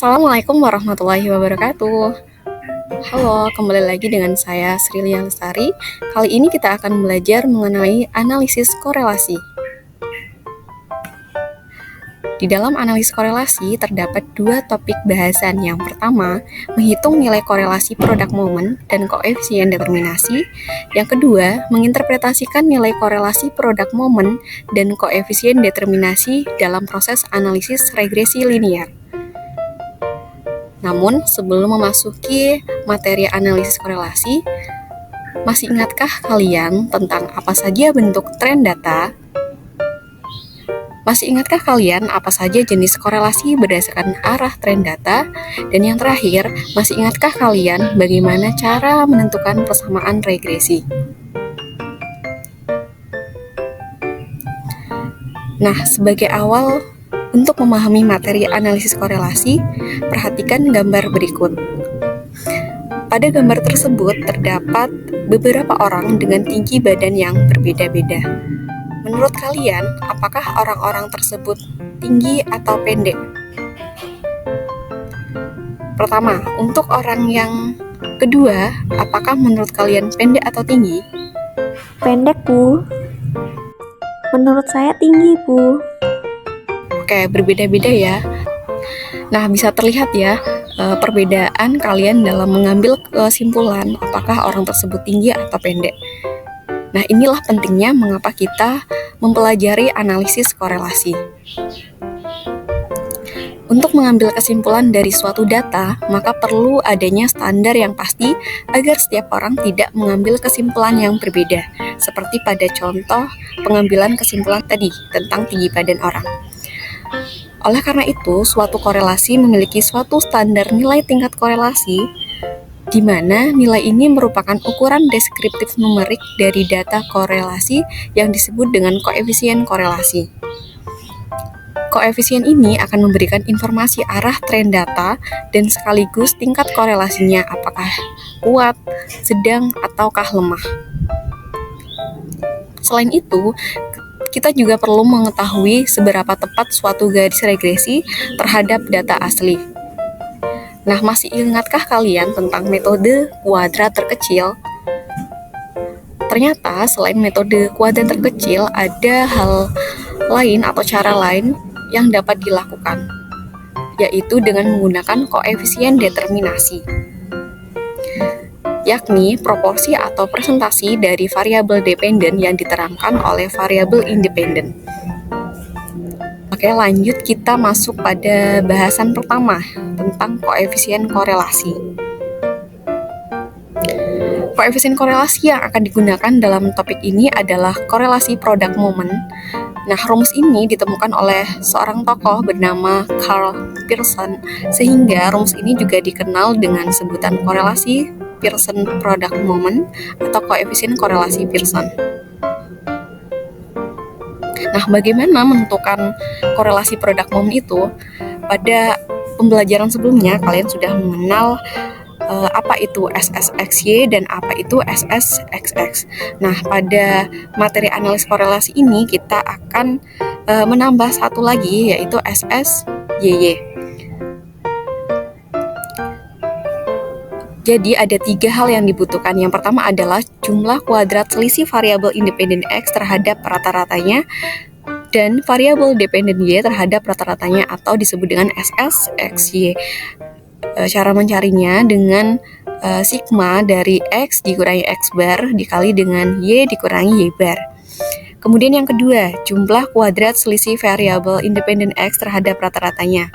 Assalamualaikum warahmatullahi wabarakatuh. Halo, kembali lagi dengan saya Sri Lia Lestari. Kali ini kita akan belajar mengenai analisis korelasi. Di dalam analisis korelasi terdapat dua topik bahasan. Yang pertama, menghitung nilai korelasi produk momen dan koefisien determinasi. Yang kedua, menginterpretasikan nilai korelasi produk momen dan koefisien determinasi dalam proses analisis regresi linear. Namun, sebelum memasuki materi analisis korelasi, masih ingatkah kalian tentang apa saja bentuk tren data? Masih ingatkah kalian apa saja jenis korelasi berdasarkan arah tren data? Dan yang terakhir, masih ingatkah kalian bagaimana cara menentukan persamaan regresi? Nah, sebagai awal, untuk memahami materi analisis korelasi, perhatikan gambar berikut. Pada gambar tersebut terdapat beberapa orang dengan tinggi badan yang berbeda-beda. Menurut kalian, apakah orang-orang tersebut tinggi atau pendek? Pertama, untuk orang yang kedua, apakah menurut kalian pendek atau tinggi? Pendek, Bu. Menurut saya tinggi, Bu. Oke, berbeda-beda ya. Nah, bisa terlihat ya perbedaan kalian dalam mengambil kesimpulan apakah orang tersebut tinggi atau pendek. Nah, inilah pentingnya mengapa kita mempelajari analisis korelasi. Untuk mengambil kesimpulan dari suatu data, maka perlu adanya standar yang pasti agar setiap orang tidak mengambil kesimpulan yang berbeda, seperti pada contoh pengambilan kesimpulan tadi tentang tinggi badan orang. Oleh karena itu, suatu korelasi memiliki suatu standar nilai tingkat korelasi, di mana nilai ini merupakan ukuran deskriptif numerik dari data korelasi yang disebut dengan koefisien korelasi. Koefisien ini akan memberikan informasi arah tren data dan sekaligus tingkat korelasinya apakah kuat, sedang, ataukah lemah. Selain itu, kita juga perlu mengetahui seberapa tepat suatu garis regresi terhadap data asli. Nah, masih ingatkah kalian tentang metode kuadrat terkecil? Ternyata selain metode kuadrat terkecil, ada hal lain atau cara lain yang dapat dilakukan, yaitu dengan menggunakan koefisien determinasi, yakni proporsi atau presentasi dari variabel dependen yang diterangkan oleh variabel independen. Oke, lanjut kita masuk pada bahasan pertama tentang koefisien korelasi. Koefisien korelasi yang akan digunakan dalam topik ini adalah korelasi produk momen. Nah, rumus ini ditemukan oleh seorang tokoh bernama Karl Pearson, sehingga rumus ini juga dikenal dengan sebutan korelasi Pearson product moment atau koefisien korelasi Pearson. Nah, bagaimana menentukan korelasi produk moment itu? Pada pembelajaran sebelumnya, kalian sudah mengenal apa itu SSXY dan apa itu SSXX. Nah, pada materi analisis korelasi ini, kita akan menambah satu lagi, yaitu SSYY. Jadi ada 3 hal yang dibutuhkan. Yang pertama adalah jumlah kuadrat selisih variabel independen X terhadap rata-ratanya dan variabel dependen Y terhadap rata-ratanya atau disebut dengan SSXY. Cara mencarinya dengan sigma dari X dikurangi X bar dikali dengan Y dikurangi Y bar. Kemudian yang kedua, jumlah kuadrat selisih variabel independen X terhadap rata-ratanya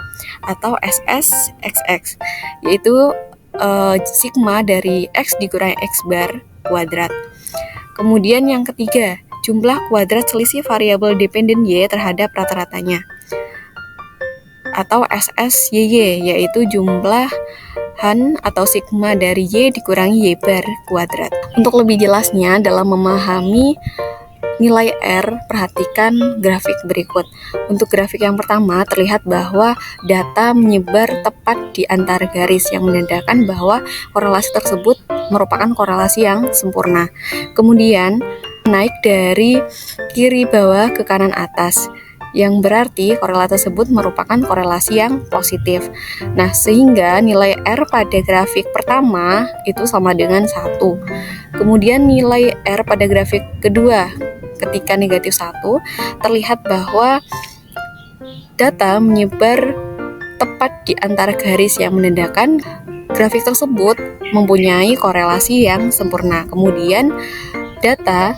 atau SSXX, yaitu sigma dari X dikurangi X bar kuadrat. Kemudian yang ketiga, jumlah kuadrat selisih variabel dependen Y terhadap rata-ratanya atau SSYY, yaitu jumlahan atau sigma dari Y dikurangi Y bar kuadrat. Untuk lebih jelasnya dalam memahami nilai R, perhatikan grafik berikut. Untuk grafik yang pertama, terlihat bahwa data menyebar tepat di antara garis yang menandakan bahwa korelasi tersebut merupakan korelasi yang sempurna. Kemudian, naik dari kiri bawah ke kanan atas. yang berarti korelasi tersebut merupakan korelasi yang positif. Nah, sehingga nilai R pada grafik pertama itu sama dengan 1. Kemudian nilai R pada grafik kedua ketika negatif 1 terlihat bahwa data menyebar tepat di antara garis yang menandakan grafik tersebut mempunyai korelasi yang sempurna. Kemudian data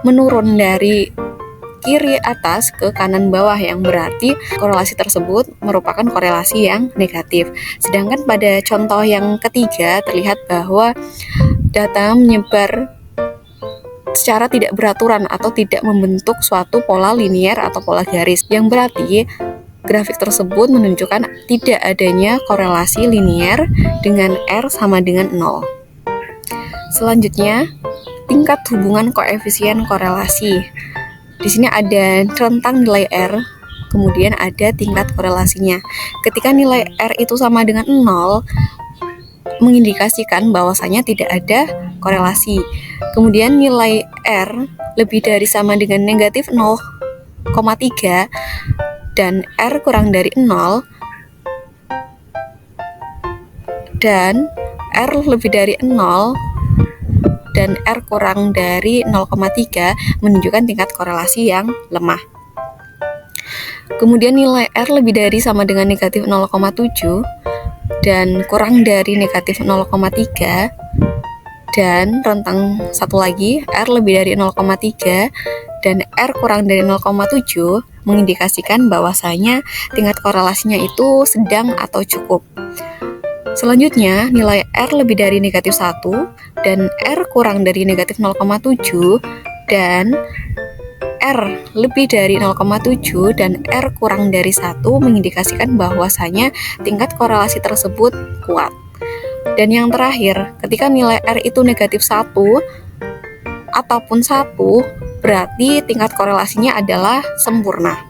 menurun dari kiri atas ke kanan bawah yang berarti korelasi tersebut merupakan korelasi yang negatif. Sedangkan pada contoh yang ketiga terlihat bahwa data menyebar secara tidak beraturan atau tidak membentuk suatu pola linier atau pola garis, yang berarti grafik tersebut menunjukkan tidak adanya korelasi linier dengan R sama dengan 0. Selanjutnya, tingkat hubungan koefisien korelasi. Di sini ada rentang nilai R, kemudian ada tingkat korelasinya. Ketika nilai R itu sama dengan 0, mengindikasikan bahwasanya tidak ada korelasi. Kemudian nilai R lebih dari sama dengan negatif 0,3 dan R kurang dari 0 dan R lebih dari 0 dan R kurang dari 0,3 menunjukkan tingkat korelasi yang lemah. Kemudian nilai R lebih dari sama dengan negatif 0,7 dan kurang dari negatif 0,3 dan rentang satu lagi R lebih dari 0,3 dan R kurang dari 0,7 mengindikasikan bahwasanya tingkat korelasinya itu sedang atau cukup. Selanjutnya, nilai R lebih dari negatif 1 dan R kurang dari negatif 0,7 dan R lebih dari 0,7 dan R kurang dari 1 mengindikasikan bahwasanya tingkat korelasi tersebut kuat. Dan yang terakhir, ketika nilai R itu negatif 1 ataupun 1, berarti tingkat korelasinya adalah sempurna.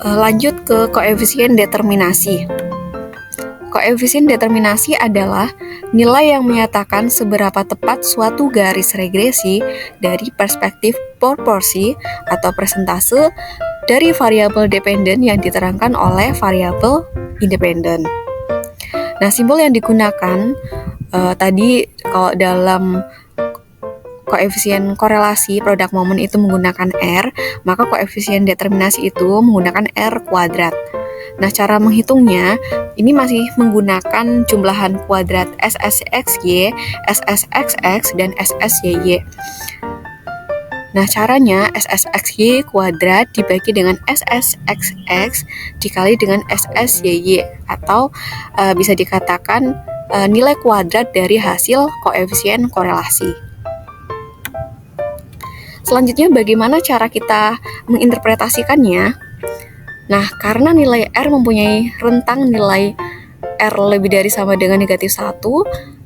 Lanjut ke koefisien determinasi. Koefisien determinasi adalah nilai yang menyatakan seberapa tepat suatu garis regresi dari perspektif proporsi atau persentase dari variabel dependen yang diterangkan oleh variabel independen. Nah, simbol yang digunakan tadi kalau dalam koefisien korelasi produk momen itu menggunakan R, maka koefisien determinasi itu menggunakan R kuadrat. Nah, cara menghitungnya ini masih menggunakan jumlahan kuadrat SSXY, SSXX, dan SSYY. Nah, caranya SSXY kuadrat dibagi dengan SSXX dikali dengan SSYY, atau bisa dikatakan nilai kuadrat dari hasil koefisien korelasi. Selanjutnya, bagaimana cara kita menginterpretasikannya? Nah, karena nilai R mempunyai rentang nilai R lebih dari sama dengan negatif 1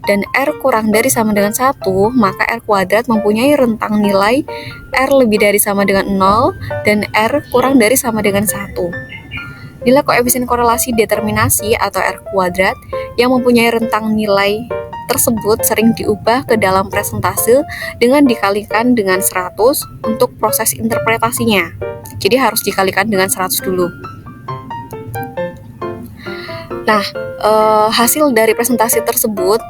dan R kurang dari sama dengan 1, maka R kuadrat mempunyai rentang nilai R lebih dari sama dengan 0 dan R kurang dari sama dengan 1. Nilai koefisien korelasi determinasi atau R kuadrat yang mempunyai rentang nilai tersebut sering diubah ke dalam persentase dengan dikalikan dengan 100 untuk proses interpretasinya. Jadi harus dikalikan dengan 100 dulu. Nah, hasil dari presentasi tersebut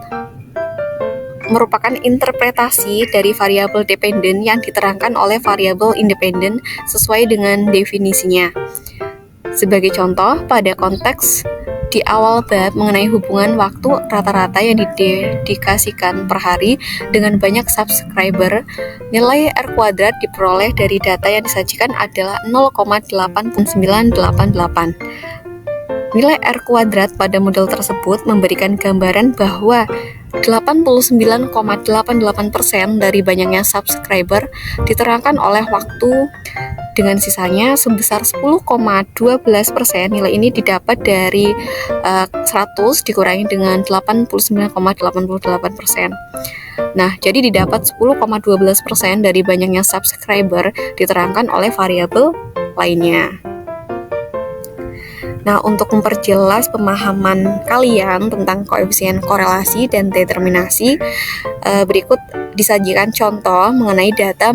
merupakan interpretasi dari variabel dependen yang diterangkan oleh variabel independen sesuai dengan definisinya. Sebagai contoh, pada konteks di awal bab mengenai hubungan waktu rata-rata yang didedikasikan per hari dengan banyak subscriber, nilai R kuadrat diperoleh dari data yang disajikan adalah 0,8988. Nilai R kuadrat pada model tersebut memberikan gambaran bahwa 89,88% dari banyaknya subscriber diterangkan oleh waktu, dengan sisanya sebesar 10,12%. Nilai ini didapat dari 100 dikurangi dengan 89,88%. Nah, jadi didapat 10,12% dari banyaknya subscriber diterangkan oleh variabel lainnya. Nah, untuk memperjelas pemahaman kalian tentang koefisien korelasi dan determinasi, berikut disajikan contoh mengenai data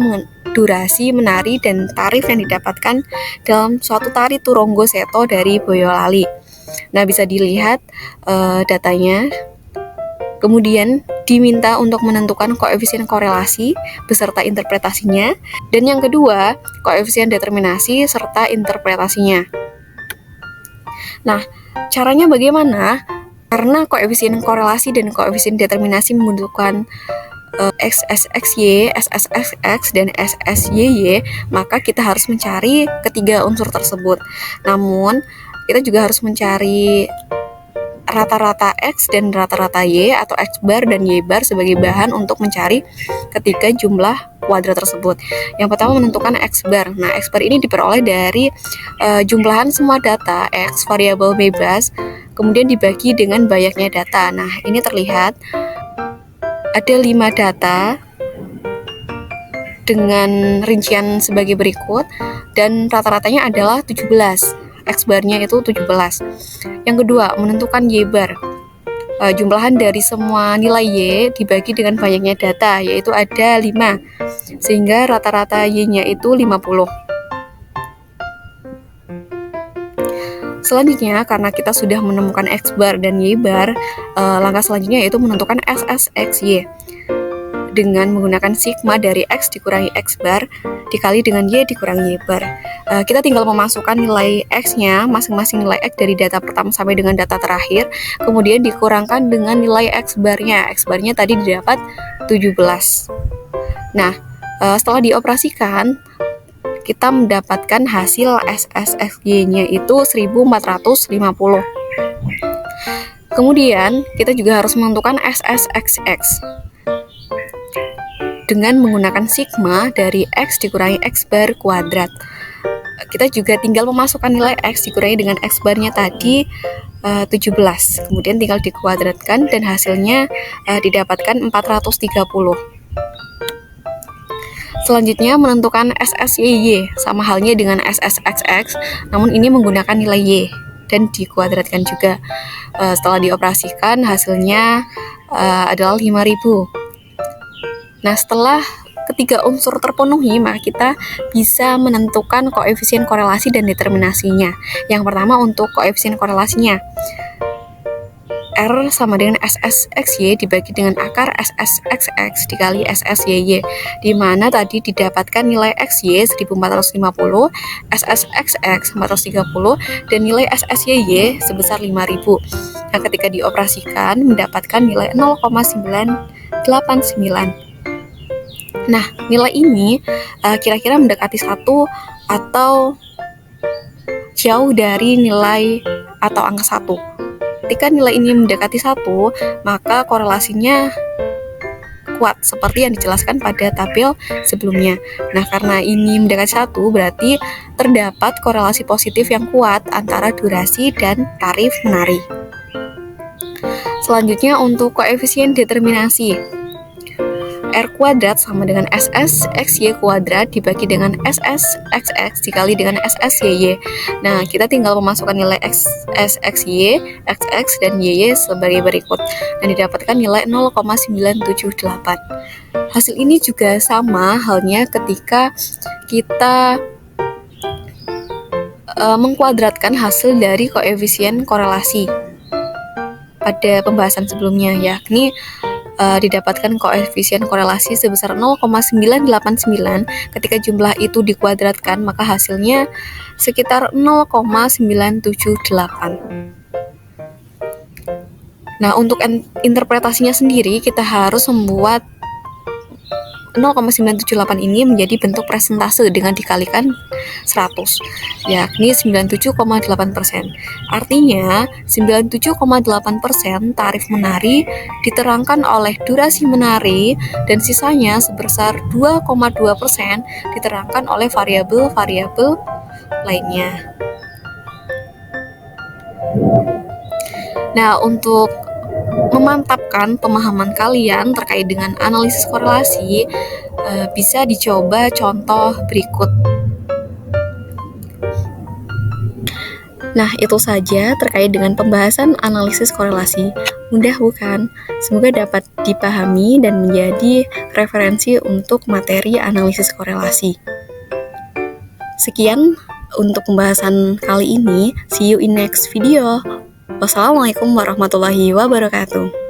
durasi menari dan tarif yang didapatkan dalam suatu tari Turonggo Seto dari Boyolali. Nah, bisa dilihat datanya. Kemudian diminta untuk menentukan koefisien korelasi beserta interpretasinya. Dan yang kedua, koefisien determinasi serta interpretasinya. Nah, caranya bagaimana? Karena koefisien korelasi dan koefisien determinasi membutuhkan XSXY, SSXX, dan SSYY, maka kita harus mencari ketiga unsur tersebut. Namun, kita juga harus mencari rata-rata X dan rata-rata Y atau X bar dan Y bar sebagai bahan untuk mencari ketiga jumlah kuadrat tersebut. Yang pertama menentukan X bar. Nah, X bar ini diperoleh dari jumlahan semua data X variabel bebas, kemudian dibagi dengan banyaknya data. Nah, ini terlihat ada 5 data dengan rincian sebagai berikut dan rata-ratanya adalah 17. X barnya itu 17. Yang kedua, menentukan Y bar. Jumlahan dari semua nilai Y dibagi dengan banyaknya data, yaitu ada 5. Sehingga rata-rata Y-nya itu 50. Selanjutnya, karena kita sudah menemukan X bar dan Y bar, langkah selanjutnya yaitu menentukan SSXY dengan menggunakan sigma dari X dikurangi X bar dikali dengan Y dikurangi Y bar. Kita tinggal memasukkan nilai X-nya, masing-masing nilai X dari data pertama sampai dengan data terakhir, kemudian dikurangkan dengan nilai X barnya. X barnya tadi didapat 17. Nah, setelah dioperasikan, kita mendapatkan hasil SSXY-nya itu 1450. Kemudian, kita juga harus menentukan SSXX dengan menggunakan sigma dari X dikurangi X bar kuadrat. Kita juga tinggal memasukkan nilai X dikurangi dengan X barnya tadi 17. Kemudian tinggal dikuadratkan dan hasilnya didapatkan 430. Selanjutnya menentukan SSYY, sama halnya dengan SSXX, namun ini menggunakan nilai Y dan dikuadratkan juga. Setelah dioperasikan hasilnya adalah 5000. Nah, setelah ketiga unsur terpenuhi, maka kita bisa menentukan koefisien korelasi dan determinasinya. Yang pertama untuk koefisien korelasinya. R sama dengan SSXY dibagi dengan akar SSXX dikali SSYY, di mana tadi didapatkan nilai XY 1450, SSXX 430, dan nilai SSYY sebesar 5000. Nah, ketika dioperasikan mendapatkan nilai 0,989. Nah, nilai ini kira-kira mendekati 1 atau jauh dari nilai atau angka 1. Ketika nilai ini mendekati 1, maka korelasinya kuat seperti yang dijelaskan pada tabel sebelumnya. Nah, karena ini mendekati 1, berarti terdapat korelasi positif yang kuat antara durasi dan tarif menari. Selanjutnya untuk koefisien determinasi. R kuadrat sama dengan SSXY kuadrat dibagi dengan SSXX dikali dengan SSYY. Nah, kita tinggal memasukkan nilai SSXY, XX, dan YY sebagai berikut. Dan didapatkan nilai 0,978. Hasil ini juga sama halnya ketika kita mengkuadratkan hasil dari koefisien korelasi pada pembahasan sebelumnya, yakni didapatkan koefisien korelasi sebesar 0,989. Ketika jumlah itu dikuadratkan, maka hasilnya sekitar 0,978. Nah, untuk interpretasinya sendiri, kita harus membuat 0,978 ini menjadi bentuk presentase dengan dikalikan 100, yakni 97,8%. Artinya, 97,8% tarif menari diterangkan oleh durasi menari dan sisanya sebesar 2,2% diterangkan oleh variabel-variabel lainnya. Nah, untuk memantapkan pemahaman kalian terkait dengan analisis korelasi, bisa dicoba contoh berikut. Nah, itu saja terkait dengan pembahasan analisis korelasi. Mudah bukan? Semoga dapat dipahami dan menjadi referensi untuk materi analisis korelasi. Sekian untuk pembahasan kali ini. See you in next video. Wassalamualaikum warahmatullahi wabarakatuh.